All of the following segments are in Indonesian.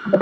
Padahal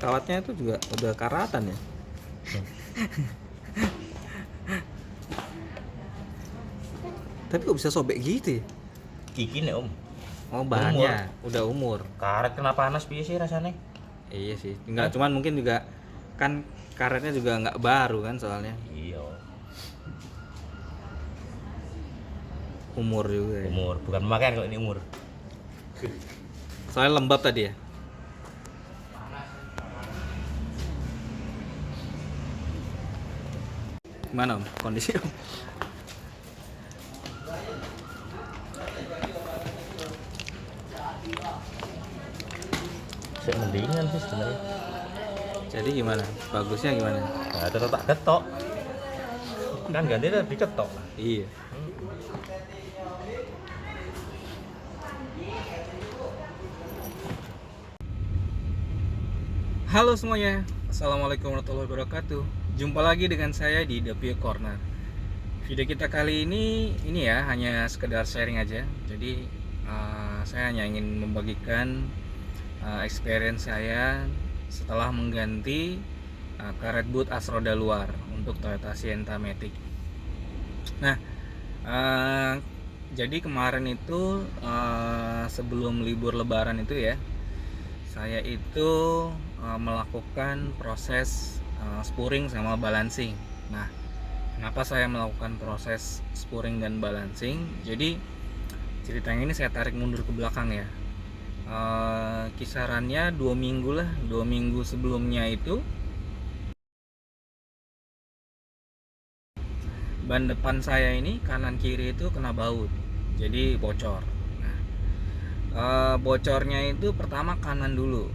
kawatnya itu juga udah karatan ya. Tapi kok bisa sobek gitu ya? Kiki nih om. Oh, bahannya udah umur. Karet kena panas piye sih rasanya? Iya sih. Enggak, cuman mungkin juga kan karetnya juga nggak baru kan soalnya. Iya. Umur juga ya. Umur, bukan pemakaian kalau ini umur. Soalnya lembab tadi ya. Gimana om kondisi om? Saya mendingan sih sebenarnya. Jadi gimana? Bagusnya gimana? Nah, tetap tak ketok. Kan ganti tetap diketok. Iya. Halo semuanya, assalamualaikum warahmatullahi wabarakatuh. Jumpa lagi dengan saya di The View Corner. Video kita kali ini ya hanya sekedar sharing aja. Jadi saya hanya ingin membagikan experience saya setelah mengganti karet boot as roda luar untuk Toyota Sienta Matic. Nah, jadi kemarin itu sebelum libur Lebaran itu ya, saya itu melakukan proses spuring sama balancing. Nah, kenapa saya melakukan proses spuring dan balancing? Jadi ceritanya ini saya tarik mundur ke belakang ya. Kisarannya 2 minggu lah, 2 minggu sebelumnya itu ban depan saya ini kanan kiri itu kena baut, jadi bocor. Nah, bocornya itu pertama kanan dulu,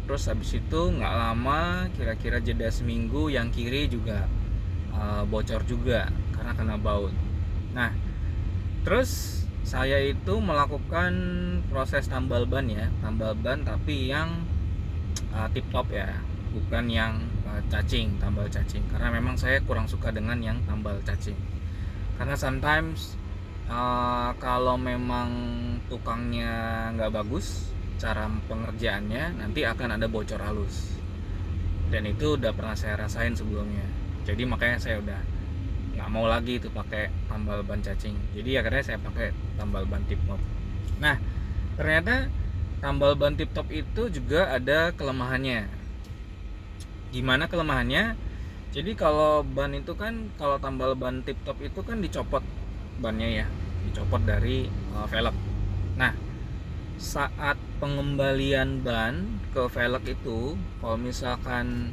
terus habis itu nggak lama, kira-kira jeda seminggu, yang kiri juga bocor juga karena kena baut. Nah, terus saya itu melakukan proses tambal ban ya, tambal ban tapi yang tip top ya, bukan yang cacing, tambal cacing, karena memang saya kurang suka dengan yang tambal cacing. Karena sometimes kalau memang tukangnya nggak bagus cara pengerjaannya, nanti akan ada bocor halus, dan itu udah pernah saya rasain sebelumnya. Jadi makanya saya udah nggak mau lagi itu pakai tambal ban cacing, jadi akhirnya saya pakai tambal ban tip top. Nah, ternyata tambal ban tip top itu juga ada kelemahannya. Gimana kelemahannya? Jadi kalau ban itu kan, kalau tambal ban tip top itu kan dicopot bannya ya, dicopot dari velg. Nah, saat pengembalian ban ke velg itu, kalau misalkan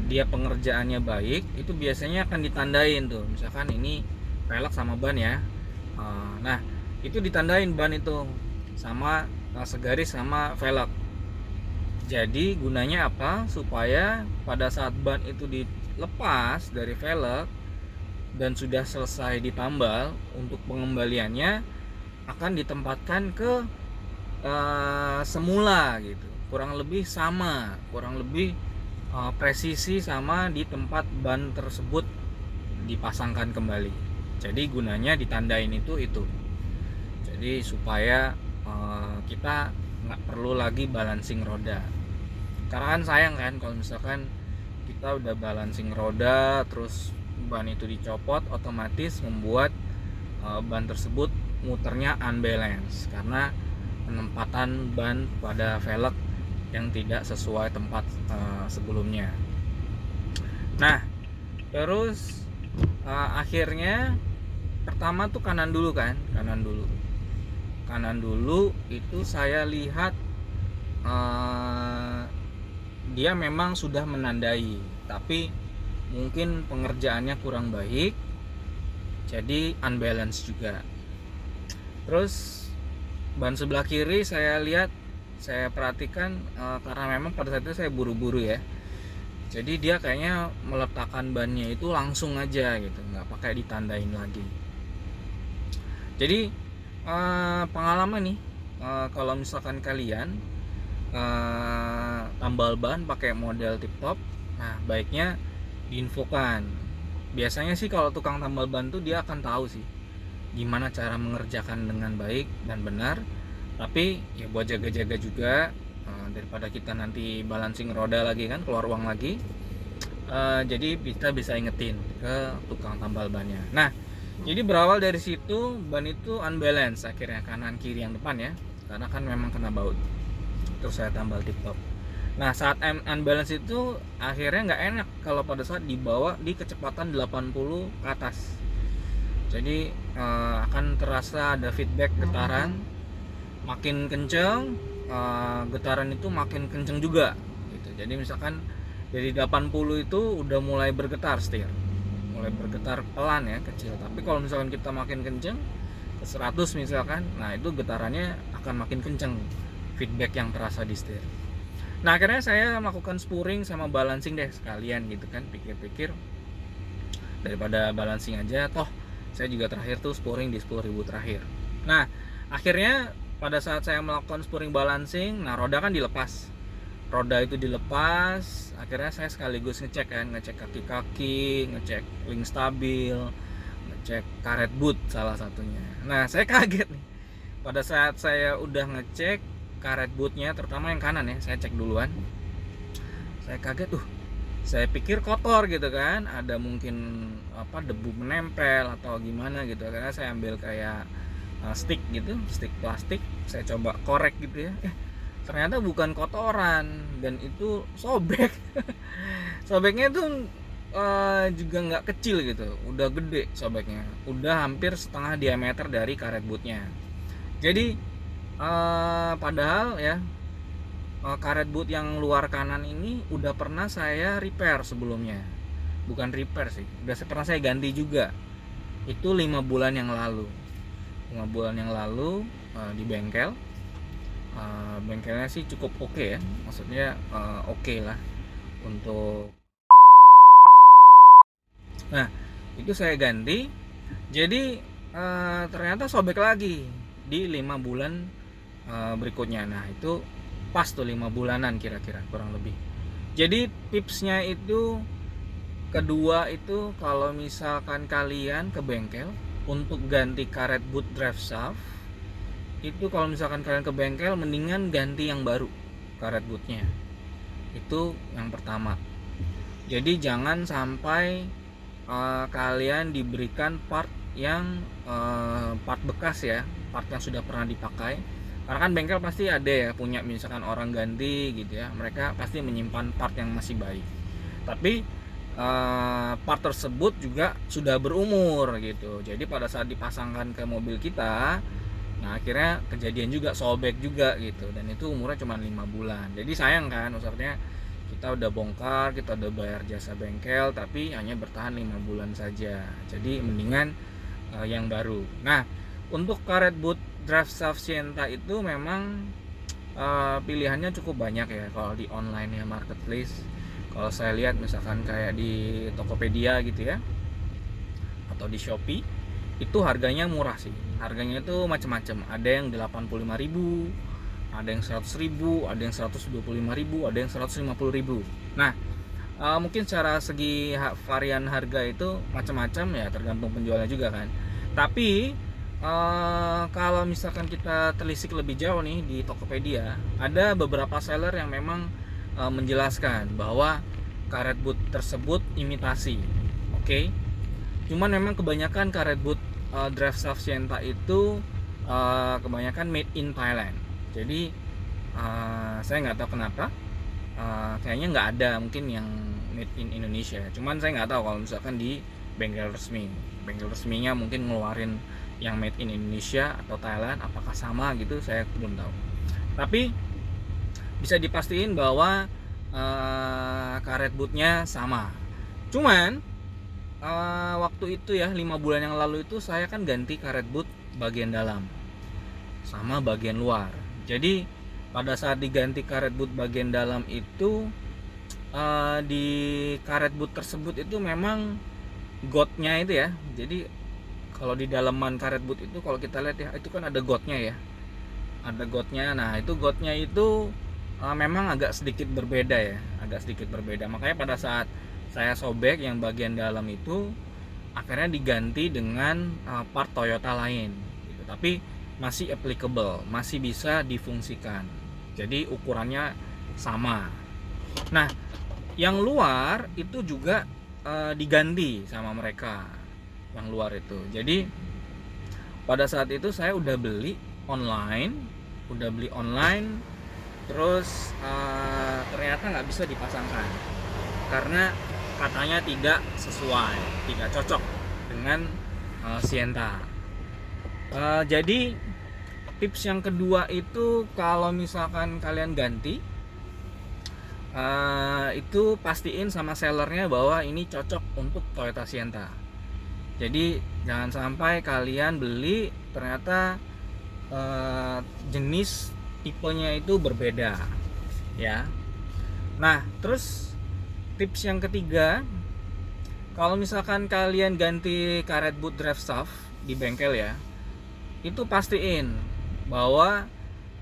dia pengerjaannya baik, itu biasanya akan ditandain tuh, misalkan ini velg sama ban ya. Nah, itu ditandain ban itu sama segaris sama velg. Jadi gunanya apa? Supaya pada saat ban itu dilepas dari velg dan sudah selesai ditambal, untuk pengembaliannya akan ditempatkan ke semula gitu, kurang lebih sama, kurang lebih presisi sama di tempat ban tersebut dipasangkan kembali. Jadi gunanya ditandain itu. Jadi supaya kita nggak perlu lagi balancing roda. Karena kan sayang kan kalau misalkan kita udah balancing roda terus ban itu dicopot, otomatis membuat ban tersebut muternya unbalance karena penempatan ban pada velg yang tidak sesuai tempat sebelumnya. Nah, terus akhirnya pertama tuh kanan dulu itu saya lihat dia memang sudah menandai, tapi mungkin pengerjaannya kurang baik, jadi unbalance juga. Terus ban sebelah kiri saya lihat, saya perhatikan karena memang pada saat itu saya buru-buru ya, jadi dia kayaknya meletakkan bannya itu langsung aja gitu, nggak pakai ditandain lagi. Jadi pengalaman nih, kalau misalkan kalian tambal ban pakai model tip top, nah baiknya diinfokan. Biasanya sih kalau tukang tambal ban tuh dia akan tahu sih gimana cara mengerjakan dengan baik dan benar. Tapi ya buat jaga-jaga juga, daripada kita nanti balancing roda lagi kan, keluar uang lagi. Jadi kita bisa ingetin ke tukang tambal bannya. Nah, jadi berawal dari situ ban itu unbalance akhirnya, kanan kiri yang depan ya, karena kan memang kena baut. Terus saya tambal tip top. Nah, saat unbalance itu akhirnya nggak enak kalau pada saat dibawa di kecepatan 80 ke atas. Jadi akan terasa ada feedback getaran, makin kenceng, getaran itu makin kenceng juga gitu. Jadi misalkan dari 80 itu udah mulai bergetar setir, mulai bergetar pelan ya, kecil. Tapi kalau misalkan kita makin kenceng ke 100 misalkan, nah itu getarannya akan makin kenceng, feedback yang terasa di setir. Nah, akhirnya saya melakukan spurring sama balancing deh sekalian gitu kan, pikir-pikir daripada balancing aja, toh saya juga terakhir tuh spurring di 10.000 terakhir. Nah, akhirnya pada saat saya melakukan spurring balancing, nah roda kan dilepas, roda itu dilepas, akhirnya saya sekaligus ngecek kan, ngecek kaki-kaki, ngecek link stabil, ngecek karet boot salah satunya. Nah, saya kaget nih pada saat saya udah ngecek karet bootnya, terutama yang kanan ya, saya cek duluan. Saya kaget, saya pikir kotor gitu kan, ada mungkin debu menempel atau gimana gitu. Karena saya ambil kayak stick gitu, stick plastik, saya coba korek gitu ya. Ternyata bukan kotoran dan itu sobek. Sobeknya itu juga nggak kecil gitu, udah gede sobeknya, udah hampir setengah diameter dari karet bootnya. Jadi padahal ya, karet boot yang luar kanan ini udah pernah saya repair sebelumnya. Bukan repair sih, udah pernah saya ganti juga. Itu 5 bulan yang lalu. 5 bulan yang lalu di bengkel. Bengkelnya sih cukup oke ya. Maksudnya oke lah untuk. Nah, itu saya ganti. Jadi ternyata sobek lagi di 5 bulan berikutnya. Nah, itu pas tuh 5 bulanan kira-kira kurang lebih. Jadi tipsnya itu, kedua itu kalau misalkan kalian ke bengkel untuk ganti karet boot drive shaft, itu kalau misalkan kalian ke bengkel mendingan ganti yang baru karet bootnya. Itu yang pertama. Jadi jangan sampai kalian diberikan part yang part bekas ya, part yang sudah pernah dipakai. Karena kan bengkel pasti ada ya punya, misalkan orang ganti gitu ya, mereka pasti menyimpan part yang masih baik. Tapi part tersebut juga sudah berumur gitu. Jadi pada saat dipasangkan ke mobil kita, nah akhirnya kejadian juga sobek juga gitu. Dan itu umurnya cuma 5 bulan. Jadi sayang kan, maksudnya kita udah bongkar, kita udah bayar jasa bengkel, tapi hanya bertahan 5 bulan saja. Jadi mendingan yang baru. Nah, untuk karet boot drive shaft Sienta itu memang pilihannya cukup banyak ya kalau di online ya, marketplace. Kalau saya lihat misalkan kayak di Tokopedia gitu ya, atau di Shopee, itu harganya murah sih. Harganya itu macam-macam. Ada yang 85.000, ada yang 100.000, ada yang 125.000, ada yang 150.000. Nah, mungkin secara segi varian harga itu macam-macam ya, tergantung penjualnya juga kan. Tapi kalau misalkan kita telisik lebih jauh nih di Tokopedia, ada beberapa seller yang memang menjelaskan bahwa karet boot tersebut imitasi. Oke. Cuman memang kebanyakan karet boot drive shaft Sienta itu kebanyakan made in Thailand. Jadi saya nggak tahu kenapa, kayaknya nggak ada mungkin yang made in Indonesia. Cuman saya nggak tahu kalau misalkan di bengkel resminya mungkin ngeluarin yang made in Indonesia atau Thailand, apakah sama gitu saya belum tahu. Tapi bisa dipastiin bahwa karet bootnya sama. Cuman waktu itu ya 5 bulan yang lalu itu saya kan ganti karet boot bagian dalam sama bagian luar. Jadi pada saat diganti karet boot bagian dalam itu, di karet boot tersebut itu memang gotnya itu ya, jadi Kalau di dalaman karet boot itu kalau kita lihat ya, itu kan ada gotnya ya, ada gotnya. Nah itu gotnya itu memang agak sedikit berbeda ya, agak sedikit berbeda. Makanya pada saat saya sobek yang bagian dalam itu, akhirnya diganti dengan part Toyota lain gitu. Tapi masih applicable, masih bisa difungsikan, jadi ukurannya sama. Nah yang luar itu juga diganti sama mereka, yang luar itu. Jadi pada saat itu saya udah beli online, terus ternyata nggak bisa dipasangkan karena katanya tidak sesuai, tidak cocok dengan Sienta. Jadi tips yang kedua itu kalau misalkan kalian ganti, itu pastiin sama sellernya bahwa ini cocok untuk Toyota Sienta. Jadi jangan sampai kalian beli ternyata jenis tipenya itu berbeda ya. Nah terus tips yang ketiga, kalau misalkan kalian ganti karet boot drive shaft di bengkel ya, itu pastiin bahwa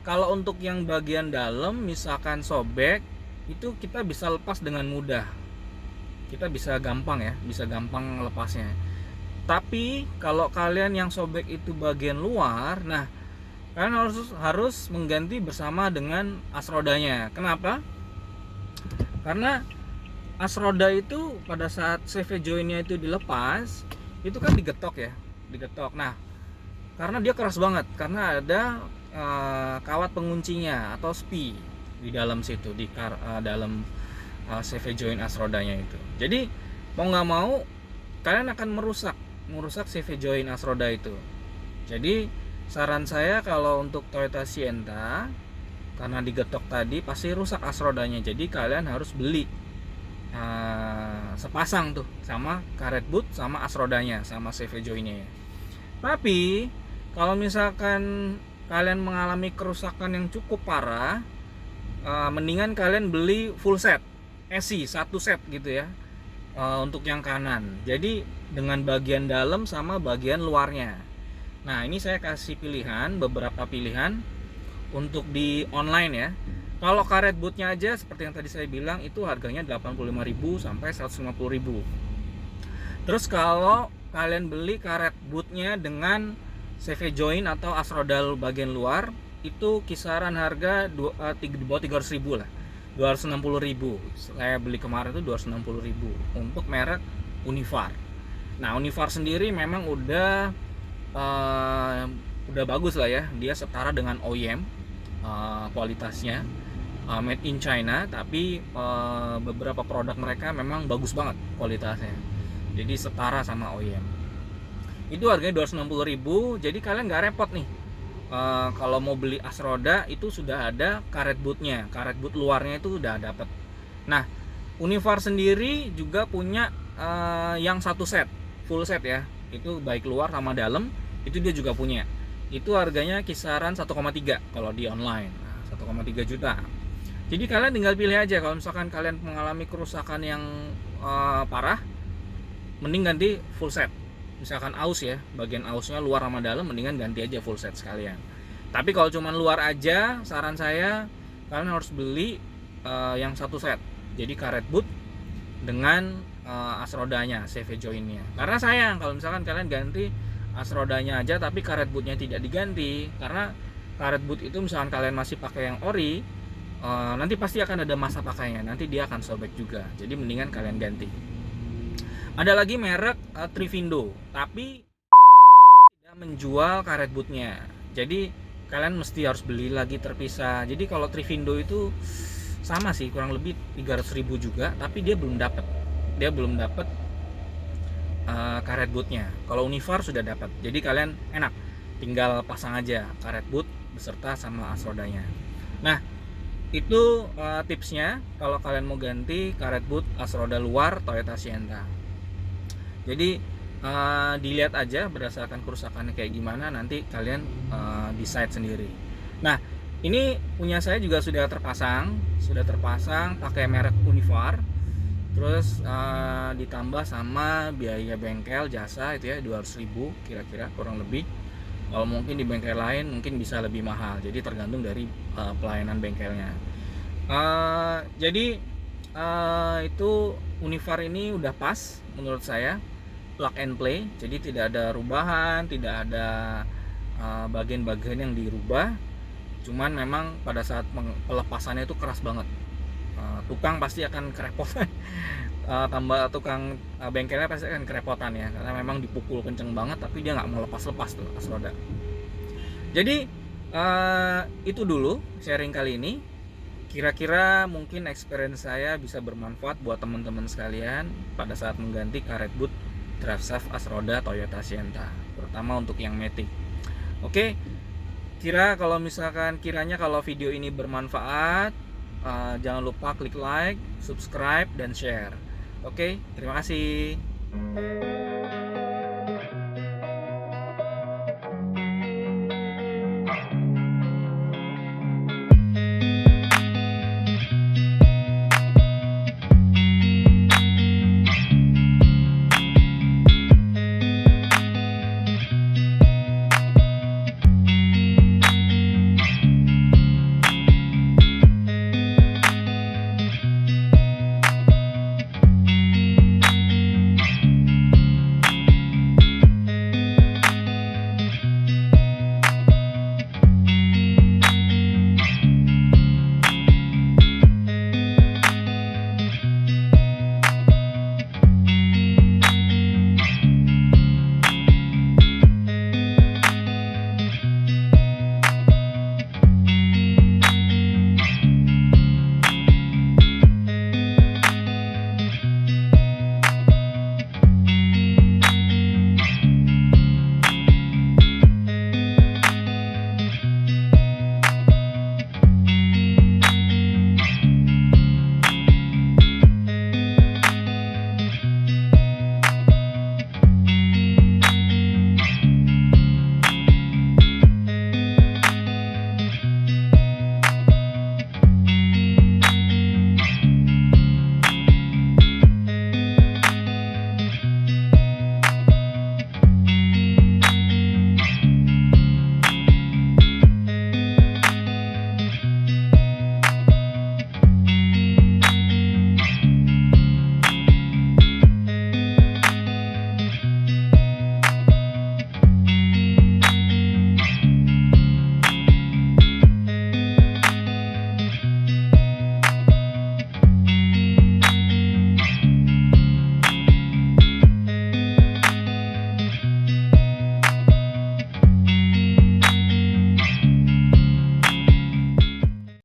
kalau untuk yang bagian dalam misalkan sobek, itu kita bisa lepas dengan mudah, kita bisa gampang lepasnya. Tapi kalau kalian yang sobek itu bagian luar, nah kalian harus mengganti bersama dengan as rodanya. Kenapa? Karena as roda itu pada saat CV joinnya itu dilepas, itu kan digetok. Nah, karena dia keras banget, karena ada kawat penguncinya atau SPI di dalam situ, di dalam CV join as rodanya itu. Jadi mau nggak mau kalian akan merusak CV join as roda itu. Jadi saran saya kalau untuk Toyota Sienta, karena digetok tadi pasti rusak as rodanya. Jadi kalian harus beli sepasang tuh sama karet boot, sama as rodanya, sama CV joinnya ya. Tapi kalau misalkan kalian mengalami kerusakan yang cukup parah, mendingan kalian beli full set SI, satu set gitu ya, untuk yang kanan. Jadi dengan bagian dalam sama bagian luarnya. Nah ini saya kasih beberapa pilihan untuk di online ya. Kalau karet bootnya aja seperti yang tadi saya bilang itu harganya 85.000 sampai 150.000. Terus kalau kalian beli karet bootnya dengan CV join atau as roda bagian luar, itu kisaran harga di bawah 300.000 lah, 260.000. Saya beli kemarin itu 260.000 untuk merek Univar. Nah Univar sendiri memang udah bagus lah ya, dia setara dengan OEM kualitasnya, made in China, tapi beberapa produk mereka memang bagus banget kualitasnya, jadi setara sama OEM. Itu harganya 260.000. Jadi kalian nggak repot nih, kalau mau beli as roda itu sudah ada karet bootnya, karet boot luarnya itu udah dapet. Nah Univar sendiri juga punya yang satu set, full set ya, itu baik luar sama dalam, itu dia juga punya. Itu harganya kisaran 1,3 kalau di online. Nah, 1,3 juta. Jadi kalian tinggal pilih aja. Kalau misalkan kalian mengalami kerusakan yang parah, mending ganti full set. Misalkan aus ya, bagian ausnya luar sama dalam, mendingan ganti aja full set sekalian. Tapi kalau cuma luar aja, saran saya kalian harus beli yang satu set. Jadi karet boot dengan as rodanya, CV joinnya. Karena sayang kalau misalkan kalian ganti as rodanya aja tapi karet bootnya tidak diganti, karena karet boot itu misalkan kalian masih pakai yang ori, nanti pasti akan ada masa pakainya, nanti dia akan sobek juga. Jadi mendingan kalian ganti. Ada lagi merek Trivindo, tapi tidak menjual karet bootnya, jadi kalian mesti harus beli lagi terpisah. Jadi kalau Trivindo itu sama sih, kurang lebih 300.000 juga, tapi dia belum dapat karet bootnya. Kalau Univar sudah dapat, jadi kalian enak tinggal pasang aja karet boot beserta sama as rodanya. Nah itu tipsnya kalau kalian mau ganti karet boot as roda luar Toyota Sienta. Jadi dilihat aja berdasarkan kerusakannya kayak gimana, nanti kalian decide sendiri. Nah ini punya saya juga sudah terpasang pakai merek Univar. terus ditambah sama biaya bengkel jasa itu ya 200.000 kira-kira kurang lebih. Kalau mungkin di bengkel lain mungkin bisa lebih mahal, jadi tergantung dari pelayanan bengkelnya. Jadi itu Unifar ini udah pas menurut saya, plug and play, jadi tidak ada rubahan, tidak ada bagian-bagian yang dirubah, cuman memang pada saat pelepasannya itu keras banget. Tukang pasti akan kerepotan. Tambah tukang bengkelnya pasti akan kerepotan ya, karena memang dipukul kenceng banget tapi dia nggak mau lepas-lepas tuh as roda. Jadi itu dulu sharing kali ini. Kira-kira mungkin experience saya bisa bermanfaat buat teman-teman sekalian pada saat mengganti karet boot drive shaft as roda Toyota Sienta, terutama untuk yang Matic. Oke, kiranya kalau video ini bermanfaat, jangan lupa klik like, subscribe, dan share. Oke, terima kasih.